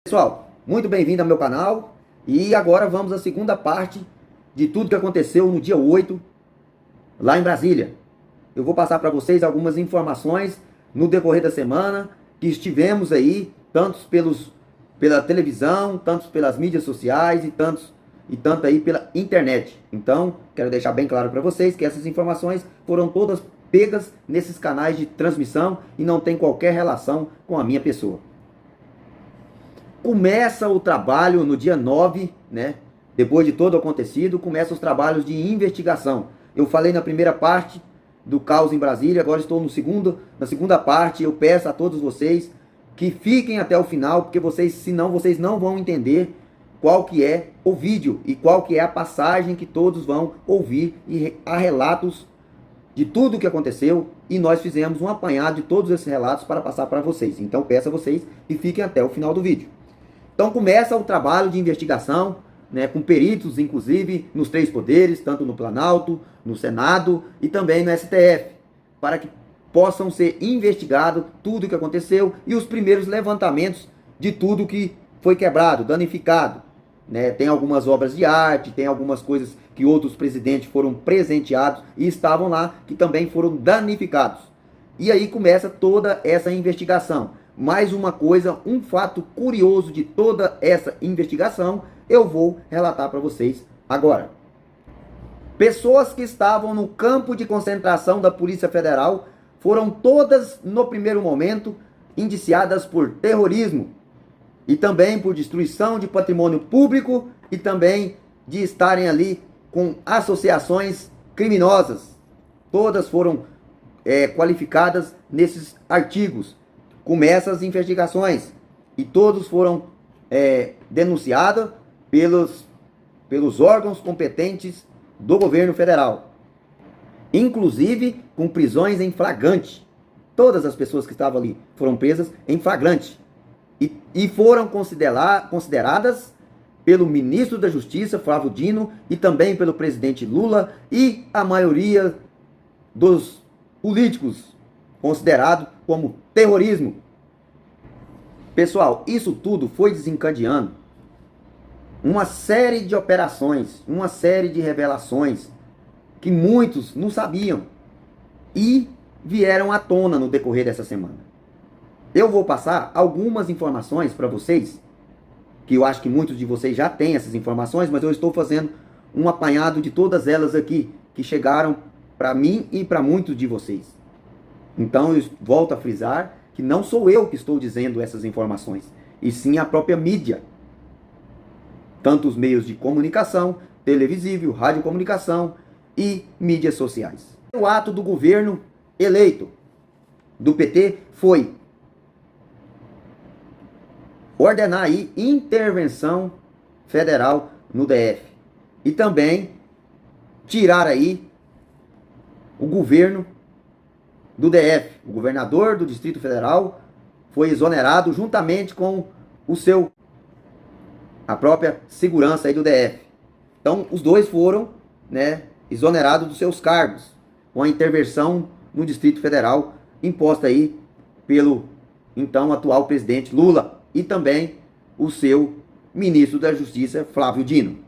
Pessoal, muito bem-vindo ao meu canal e agora vamos à segunda parte de tudo que aconteceu no dia 8 lá em Brasília. Eu vou passar para vocês algumas informações no decorrer da semana que estivemos aí, tantos pela televisão, tantos pelas mídias sociais e tanto aí pela internet. Então, quero deixar bem claro para vocês que essas informações foram todas pegas nesses canais de transmissão e não tem qualquer relação com a minha pessoa. Começa o trabalho no dia 9, né? Depois de todo o acontecido, começam os trabalhos de investigação. Eu falei na primeira parte do caos em Brasília, agora estou na segunda parte. Eu peço a todos vocês que fiquem até o final, porque senão vocês não vão entender qual que é o vídeo e qual que é a passagem que todos vão ouvir, e há relatos de tudo o que aconteceu, e nós fizemos um apanhado de todos esses relatos para passar para vocês. Então peço a vocês que fiquem até o final do vídeo. Então começa o trabalho de investigação, né, com peritos, inclusive, nos três poderes, tanto no Planalto, no Senado e também no STF, para que possam ser investigado tudo o que aconteceu e os primeiros levantamentos de tudo que foi quebrado, danificado. Né? Tem algumas obras de arte, tem algumas coisas que outros presidentes foram presenteados e estavam lá, que também foram danificados. E aí começa toda essa investigação. Mais uma coisa, um fato curioso de toda essa investigação, eu vou relatar para vocês agora. Pessoas que estavam no campo de concentração da Polícia Federal foram todas, no primeiro momento, indiciadas por terrorismo e também por destruição de patrimônio público e também de estarem ali com associações criminosas. Todas foram qualificadas nesses artigos. Começam as investigações e todos foram denunciados pelos órgãos competentes do governo federal, inclusive com prisões em flagrante. Todas as pessoas que estavam ali foram presas em flagrante e foram consideradas pelo ministro da Justiça, Flávio Dino, e também pelo presidente Lula e a maioria dos políticos, considerado como terrorismo. Pessoal, isso tudo foi desencadeando uma série de operações, uma série de revelações que muitos não sabiam e vieram à tona no decorrer dessa semana. Eu vou passar algumas informações para vocês, que eu acho que muitos de vocês já têm essas informações, mas eu estou fazendo um apanhado de todas elas aqui, que chegaram para mim e para muitos de vocês. Então eu volto a frisar que não sou eu que estou dizendo essas informações, e sim a própria mídia. Tanto os meios de comunicação, televisível, radiocomunicação e mídias sociais. O ato do governo eleito do PT foi ordenar aí intervenção federal no DF. E também tirar aí o governo do DF. O governador do Distrito Federal foi exonerado juntamente com a própria segurança aí do DF. Então, os dois foram, né, exonerados dos seus cargos, com a intervenção no Distrito Federal imposta aí pelo então atual presidente Lula e também o seu ministro da Justiça, Flávio Dino.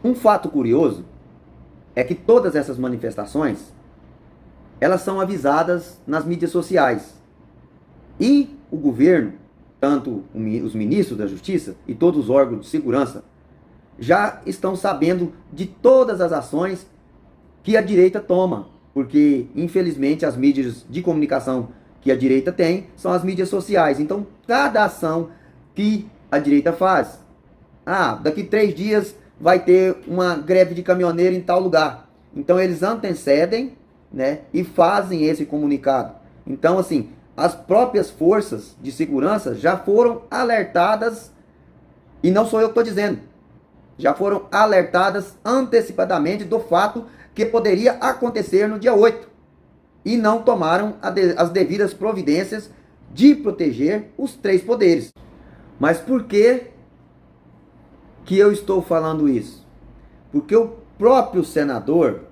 Um fato curioso é que todas essas manifestações, elas são avisadas nas mídias sociais. E o governo, tanto os ministros da Justiça e todos os órgãos de segurança, já estão sabendo de todas as ações que a direita toma. Porque, infelizmente, as mídias de comunicação que a direita tem são as mídias sociais. Então, cada ação que a direita faz. Daqui 3 dias vai ter uma greve de caminhoneiro em tal lugar. Então, eles antecedem, né, e fazem esse comunicado. Então, assim, as próprias forças de segurança já foram alertadas, e não sou eu que estou dizendo, já foram alertadas antecipadamente do fato que poderia acontecer no dia 8. E não tomaram as devidas providências de proteger os três poderes. Mas por que eu estou falando isso? Porque o próprio senador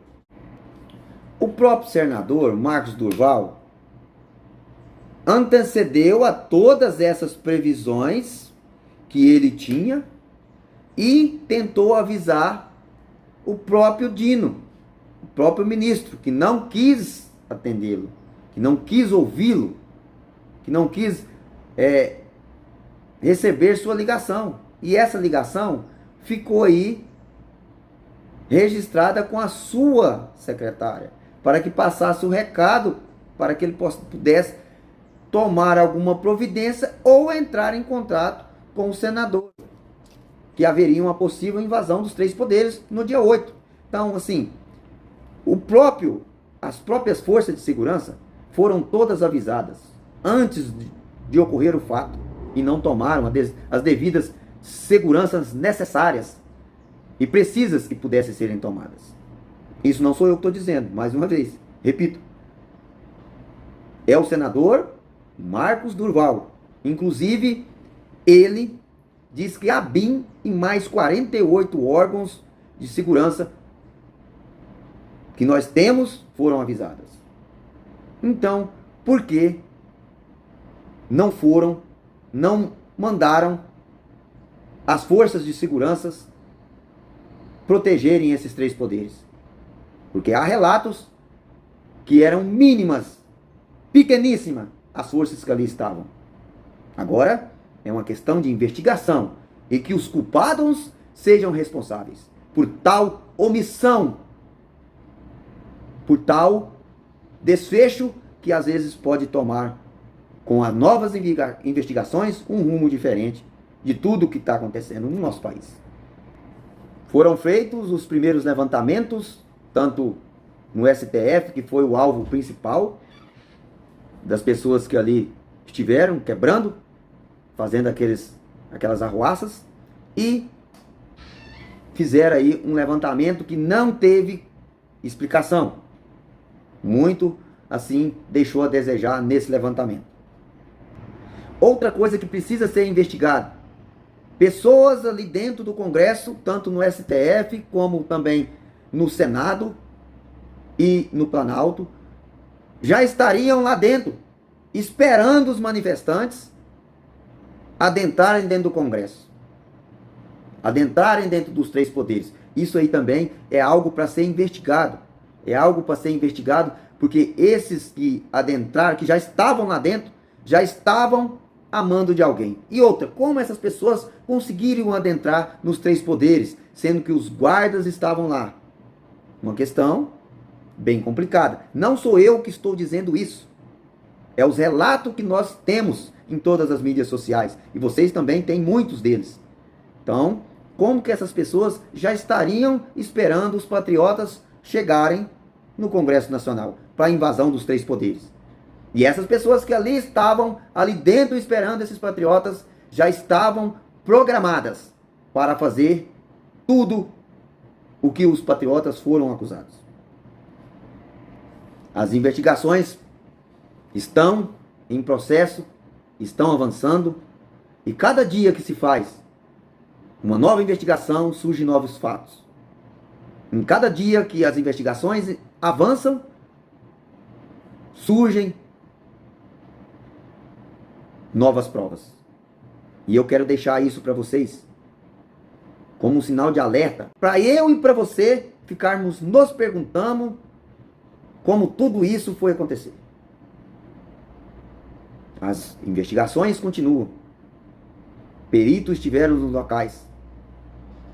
Marcos Durval, antecedeu a todas essas previsões que ele tinha e tentou avisar o próprio Dino, o próprio ministro, que não quis atendê-lo, que não quis ouvi-lo, que não quis receber sua ligação. E essa ligação ficou aí registrada com a sua secretária, para que passasse o recado, para que ele pudesse tomar alguma providência ou entrar em contato com o senador, que haveria uma possível invasão dos 3 poderes no dia 8. Então, assim, as próprias forças de segurança foram todas avisadas antes de ocorrer o fato e não tomaram as devidas seguranças necessárias e precisas que pudessem serem tomadas. Isso não sou eu que estou dizendo, mais uma vez, repito. É o senador Marcos Durval. Inclusive, ele diz que a BIM e mais 48 órgãos de segurança que nós temos foram avisadas. Então, por que não mandaram as forças de segurança protegerem esses 3 poderes? Porque há relatos que eram mínimas, pequeníssimas, as forças que ali estavam. Agora é uma questão de investigação e que os culpados sejam responsáveis por tal omissão, por tal desfecho que às vezes pode tomar, com as novas investigações, um rumo diferente de tudo o que está acontecendo no nosso país. Foram feitos os primeiros levantamentos, tanto no STF, que foi o alvo principal das pessoas que ali estiveram quebrando, fazendo aquelas arruaças, e fizeram aí um levantamento que não teve explicação. Muito, assim, deixou a desejar nesse levantamento. Outra coisa que precisa ser investigada: pessoas ali dentro do Congresso, tanto no STF como também no Senado e no Planalto, já estariam lá dentro, esperando os manifestantes adentrarem dentro do Congresso, adentrarem dentro dos 3 poderes. Isso aí também é algo para ser investigado. É algo para ser investigado, porque esses que adentraram, que já estavam lá dentro, já estavam a mando de alguém. E outra, como essas pessoas conseguiram adentrar nos 3 poderes, sendo que os guardas estavam lá? Uma questão bem complicada. Não sou eu que estou dizendo isso. É os relatos que nós temos em todas as mídias sociais. E vocês também têm muitos deles. Então, como que essas pessoas já estariam esperando os patriotas chegarem no Congresso Nacional para a invasão dos 3 poderes? E essas pessoas que ali estavam, ali dentro esperando esses patriotas, já estavam programadas para fazer tudo o que os patriotas foram acusados. As investigações estão em processo, estão avançando, e cada dia que se faz uma nova investigação, surgem novos fatos. Em cada dia que as investigações avançam, surgem novas provas. E eu quero deixar isso para vocês como um sinal de alerta, para eu e para você ficarmos nos perguntando como tudo isso foi acontecer. As investigações continuam. Peritos estiveram nos locais.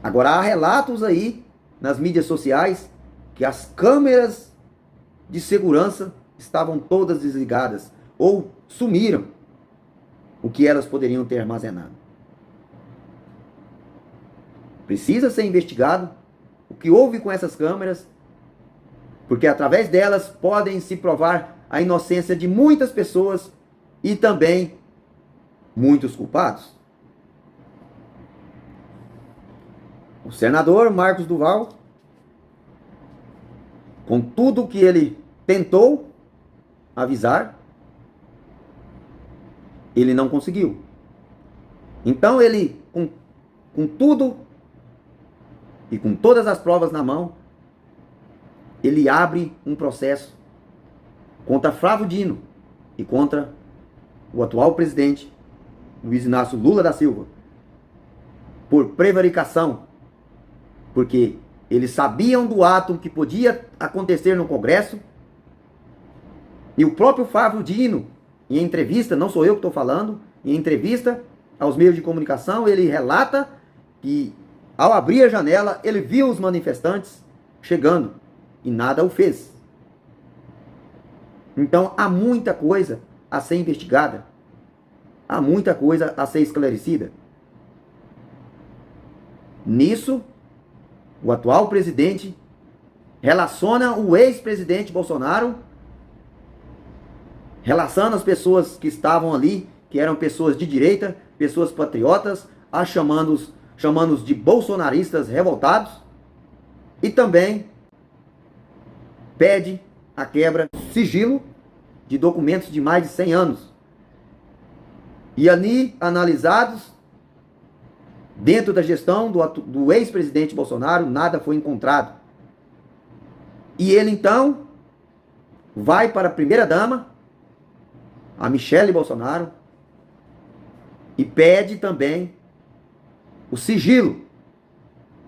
Agora há relatos aí nas mídias sociais que as câmeras de segurança estavam todas desligadas ou sumiram o que elas poderiam ter armazenado. Precisa ser investigado o que houve com essas câmeras, porque através delas podem se provar a inocência de muitas pessoas e também muitos culpados. O senador Marcos Durval, com tudo que ele tentou avisar, ele não conseguiu. Então ele, com tudo e com todas as provas na mão, ele abre um processo contra Flávio Dino e contra o atual presidente, Luiz Inácio Lula da Silva, por prevaricação, porque eles sabiam do ato que podia acontecer no Congresso, e o próprio Flávio Dino, em entrevista, não sou eu que estou falando, em entrevista aos meios de comunicação, ele relata que ao abrir a janela, ele viu os manifestantes chegando e nada o fez. Então há muita coisa a ser investigada, há muita coisa a ser esclarecida. Nisso, o atual presidente relaciona o ex-presidente Bolsonaro, relaciona as pessoas que estavam ali, que eram pessoas de direita, pessoas patriotas, chamando-os de bolsonaristas revoltados, e também pede a quebra do sigilo de documentos de mais de 100 anos. E ali, analisados, dentro da gestão do ex-presidente Bolsonaro, nada foi encontrado. E ele então vai para a primeira-dama, a Michele Bolsonaro, e pede também o sigilo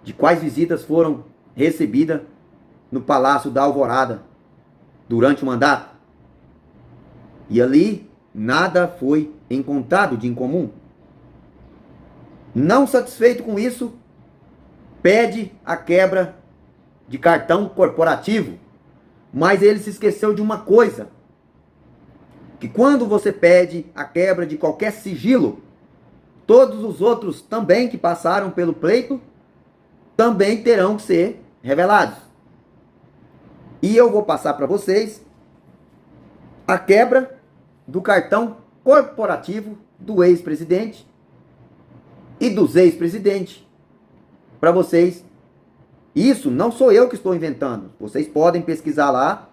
de quais visitas foram recebidas no Palácio da Alvorada durante o mandato. E ali nada foi encontrado de incomum. Não satisfeito com isso, pede a quebra de cartão corporativo. Mas ele se esqueceu de uma coisa, que quando você pede a quebra de qualquer sigilo, todos os outros também que passaram pelo pleito também terão que ser revelados. E eu vou passar para vocês a quebra do cartão corporativo do ex-presidente e dos ex-presidentes. Para vocês, isso não sou eu que estou inventando. Vocês podem pesquisar lá,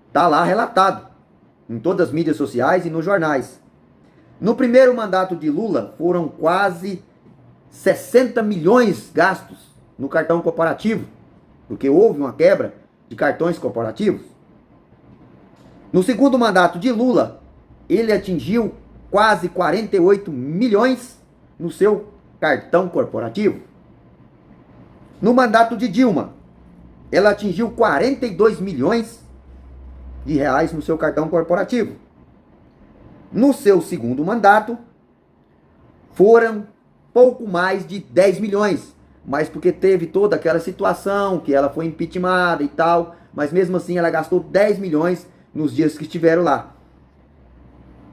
está lá relatado em todas as mídias sociais e nos jornais. No primeiro mandato de Lula, foram quase 60 milhões gastos no cartão corporativo, porque houve uma quebra de cartões corporativos. No segundo mandato de Lula, ele atingiu quase 48 milhões no seu cartão corporativo. No mandato de Dilma, ela atingiu 42 milhões de reais no seu cartão corporativo. No seu segundo mandato, foram pouco mais de 10 milhões. Mas porque teve toda aquela situação, que ela foi impeachmentada e tal. Mas mesmo assim ela gastou 10 milhões nos dias que estiveram lá.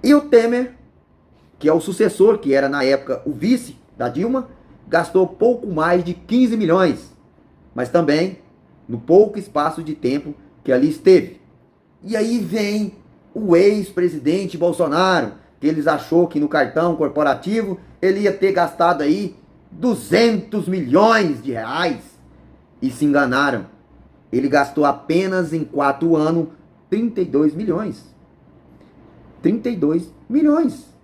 E o Temer, que é o sucessor, que era na época o vice da Dilma, gastou pouco mais de 15 milhões. Mas também no pouco espaço de tempo que ali esteve. E aí vem o ex-presidente Bolsonaro, que eles achou que no cartão corporativo ele ia ter gastado aí 200 milhões de reais. E se enganaram. Ele gastou apenas em 4 anos 32 milhões. 32 milhões.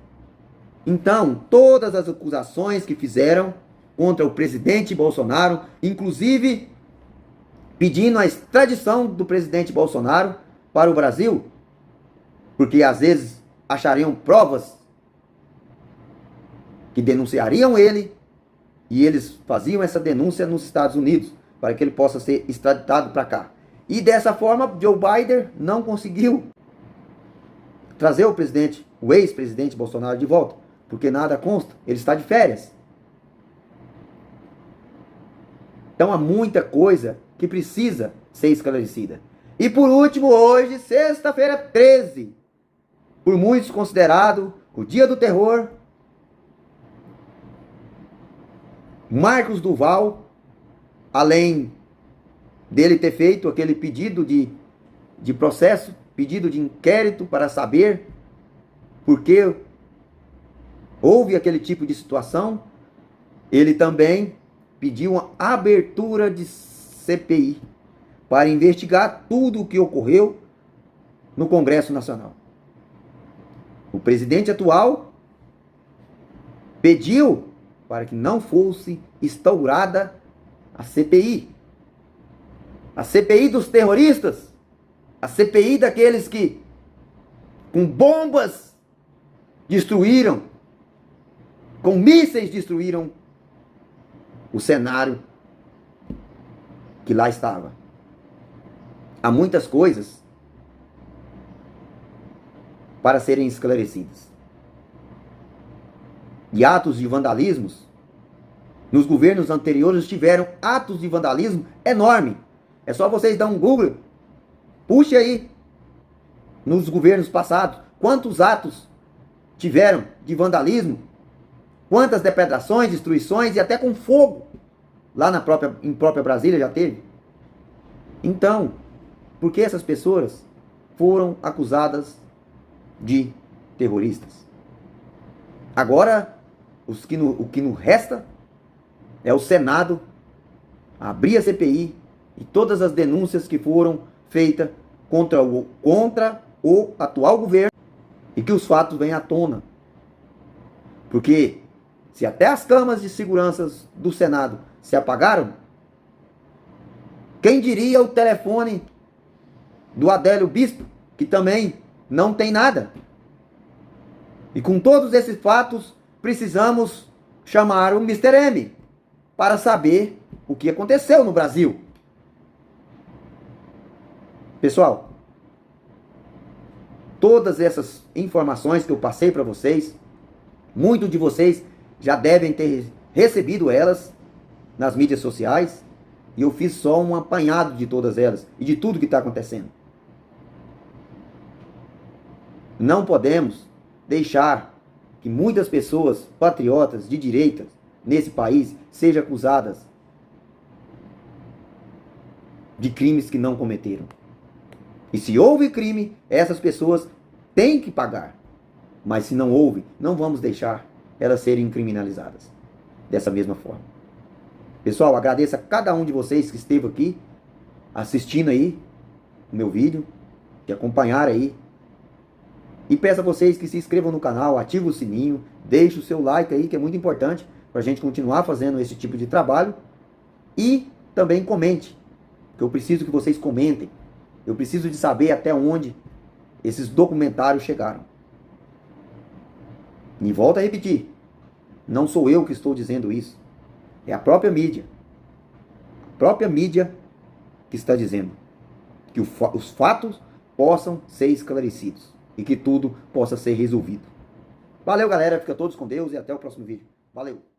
Então, todas as acusações que fizeram contra o presidente Bolsonaro, inclusive pedindo a extradição do presidente Bolsonaro para o Brasil, porque às vezes achariam provas que denunciariam ele, e eles faziam essa denúncia nos Estados Unidos, para que ele possa ser extraditado para cá. E dessa forma, Joe Biden não conseguiu trazer o ex-presidente Bolsonaro de volta, porque nada consta, ele está de férias. Então há muita coisa que precisa ser esclarecida. E por último, hoje, sexta-feira 13, por muitos considerado o dia do terror, Marcos Duval, além dele ter feito aquele pedido de processo, pedido de inquérito para saber por que houve aquele tipo de situação, ele também pediu uma abertura de CPI para investigar tudo o que ocorreu no Congresso Nacional. O presidente atual pediu para que não fosse instaurada a CPI. A CPI dos terroristas. A CPI daqueles que, com bombas destruíram, com mísseis destruíram o cenário que lá estava. Há muitas coisas para serem esclarecidas. E atos de vandalismos, nos governos anteriores tiveram atos de vandalismo enorme. É só vocês dar um Google, puxe aí, nos governos passados, quantos atos tiveram de vandalismo, quantas depredações, destruições e até com fogo, lá em própria Brasília já teve. Então, por que essas pessoas foram acusadas de terroristas? Agora, o que nos resta é o Senado abrir a CPI e todas as denúncias que foram feitas contra o atual governo e que os fatos venham à tona. Porque se até as câmaras de segurança do Senado se apagaram, quem diria o telefone do Adélio Bispo, que também não tem nada. E com todos esses fatos, precisamos chamar o Mr. M para saber o que aconteceu no Brasil. Pessoal, todas essas informações que eu passei para vocês, muitos de vocês já devem ter recebido elas nas mídias sociais, e eu fiz só um apanhado de todas elas e de tudo que está acontecendo. Não podemos deixar que muitas pessoas patriotas de direita nesse país sejam acusadas de crimes que não cometeram. E se houve crime, essas pessoas têm que pagar. Mas se não houve, não vamos deixar elas serem criminalizadas dessa mesma forma. Pessoal, agradeço a cada um de vocês que esteve aqui assistindo aí o meu vídeo, que acompanharam aí. E peço a vocês que se inscrevam no canal, ativem o sininho, deixem o seu like aí, que é muito importante para a gente continuar fazendo esse tipo de trabalho. E também comente, que eu preciso que vocês comentem. Eu preciso de saber até onde esses documentários chegaram. E volto a repetir, não sou eu que estou dizendo isso. É a própria mídia. A própria mídia que está dizendo que os fatos possam ser esclarecidos e que tudo possa ser resolvido. Valeu, galera. Fica todos com Deus e até o próximo vídeo. Valeu.